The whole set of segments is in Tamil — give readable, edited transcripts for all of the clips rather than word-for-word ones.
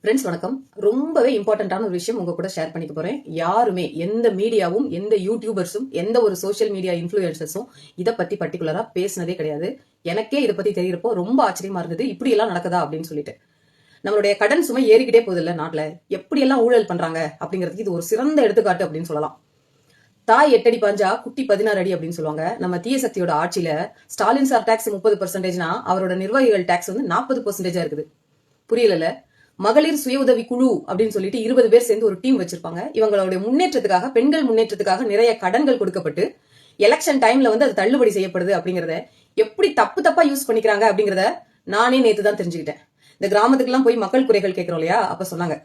ஃப்ரெண்ட்ஸ் வணக்கம். ரொம்பவே இம்பார்ட்டன்டான ஒரு விஷயம் உங்க கூட ஷேர் பண்ணிக்க போறேன். யாருமே எந்த மீடியாவும் எந்த யூடியூபர்ஸும் எந்த ஒரு சோஷியல் மீடியா இன்ஃபுளுசர்ஸும் இதை பத்தி பர்டிகுலரா பேசினதே கிடையாது. எனக்கே இதை பத்தி தெரியறப்போ ரொம்ப ஆச்சரியமா இருந்தது. இப்படி எல்லாம் நடக்குதா அப்படின்னு சொல்லிட்டு. நம்மளுடைய கடன் சுமை ஏறிக்கிட்டே போகுது இல்ல நாட்டுல, எப்படி எல்லாம் ஊழல் பண்றாங்க அப்படிங்கிறதுக்கு இது ஒரு சிறந்த எடுத்துக்காட்டு அப்படின்னு சொல்லலாம். தாய் 8 அடி பாஞ்சா குட்டி 16 அடி அப்படின்னு சொல்லுவாங்க. நம்ம தீய சக்தியோட ஆட்சியில ஸ்டாலின் சார் டாக்ஸ் 30%, அவரோட நிர்வாகிகள் டாக்ஸ் 40% இருக்குது. புரியல. மகளிர் சுய உதவி குழு அப்படின்னு சொல்லிட்டு 20 பேர் சேர்ந்து ஒரு டீம் வச்சிருப்பாங்க. இவங்களுடைய முன்னேற்றத்துக்காக, பெண்கள் முன்னேற்றத்துக்காக நிறைய கடன்கள் கொடுக்கப்பட்டு எலெக்ஷன் டைம்ல அது தள்ளுபடி செய்யப்படுது அப்படிங்கறத எப்படி தப்பா யூஸ் பண்ணிக்கிறாங்க அப்படிங்கறத நானே நேத்து தான் தெரிஞ்சுக்கிட்டேன். இந்த கிராமத்துக்கு எல்லாம் போய் மக்கள் குறைகள் கேட்கிறோம் இல்லையா, அப்ப சொன்னாங்க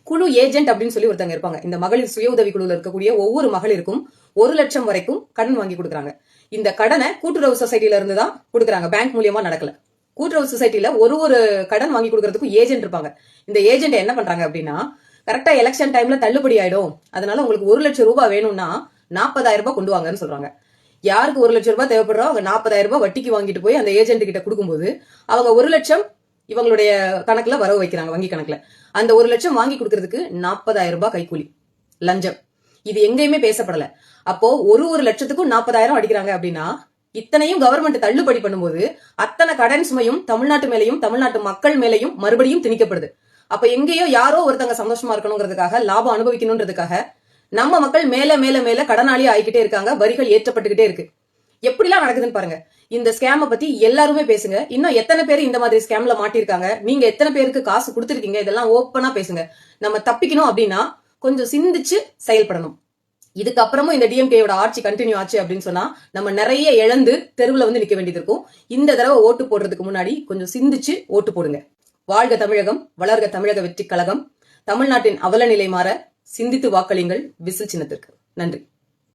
குழு ஏஜென்ட் அப்படின்னு சொல்லி ஒருத்தங்க இருப்பாங்க. இந்த மகளிர் சுய உதவி குழுல இருக்கக்கூடிய ஒவ்வொரு மகளிருக்கும் 1 லட்சம் வரைக்கும் கடன் வாங்கி கொடுக்குறாங்க. இந்த கடனை கூட்டுறவு சொசைட்டில இருந்து தான் கொடுக்குறாங்க, பேங்க் மூலியமா நடக்கல. கூட்டுறவு சொசைட்டில ஒரு கடன் வாங்கி கொடுக்கறதுக்கு ஏஜென்ட் இருப்பாங்க. இந்த ஏஜென்ட் என்ன பண்றாங்க அப்படின்னா, கரெக்டா எலெக்ஷன் டைம்ல தள்ளுபடி ஆயிடும், அதனால உங்களுக்கு 1 லட்சம் ரூபாய் வேணும்னா 40,000 ரூபாய் கொண்டு வாங்கன்னு சொல்றாங்க. யாருக்கு 1 லட்சம் ரூபாய் தேவைப்படுறோம், அவங்க 40,000 ரூபாய் வட்டிக்கு வாங்கிட்டு போய் அந்த ஏஜென்ட் கிட்ட கொடுக்கும்போது அவங்க 1 லட்சம் இவங்களுடைய கணக்குல வரவு வைக்கிறாங்க, வங்கி கணக்குல. அந்த 1 லட்சம் வாங்கி கொடுக்கறதுக்கு 40,000 ரூபாய் கைக்கூலி, லஞ்சம். இது எங்கேயுமே பேசப்படல. அப்போ ஒரு லட்சத்துக்கும் 40,000 அடிக்கிறாங்க அப்படின்னா, இத்தனையும் கவர்மெண்ட் தள்ளுபடி பண்ணும்போது அத்தனை கடன் சுமையும் தமிழ்நாட்டு மேலையும் தமிழ்நாட்டு மக்கள் மேலையும் மறுபடியும் திணிக்கப்படுது. அப்ப எங்கேயோ யாரோ ஒருத்தங்க சந்தோஷமா இருக்கணுங்கிறதுக்காக, லாபம் அனுபவிக்கணும்ன்றதுக்காக நம்ம மக்கள் மேல மேல மேல கடனாளி ஆகிக்கிட்டே இருக்காங்க. வரிகள் ஏற்றப்பட்டுக்கிட்டே இருக்கு. எப்படிலாம் நடக்குதுன்னு பாருங்க. இந்த ஸ்கேம பத்தி எல்லாருமே பேசுங்க. இன்னும் எத்தனை பேர் இந்த மாதிரி ஸ்கேம்ல மாட்டிருக்காங்க, நீங்க எத்தனை பேருக்கு காசு கொடுத்துருக்கீங்க, இதெல்லாம் ஓப்பனா பேசுங்க. நம்ம தப்பிக்கணும் அப்படின்னா கொஞ்சம் சிந்திச்சு செயல்படணும். இதுக்கப்புறமும் இந்த டிஎம்கேயோட ஆட்சி கண்டினியூ ஆச்சு அப்படின்னு சொன்னா நம்ம நிறைய இழந்து தெருவுல நிக்க வேண்டியது இருக்கும். இந்த தடவை ஓட்டு போடுறதுக்கு முன்னாடி கொஞ்சம் சிந்திச்சு ஓட்டு போடுங்க. வாழ்க தமிழகம், வளர்க தமிழக வெற்றி கழகம். தமிழ்நாட்டின் அவல நிலை மாற சிந்தித்து வாக்களியுங்கள் விசில் சின்னத்திற்கு. நன்றி.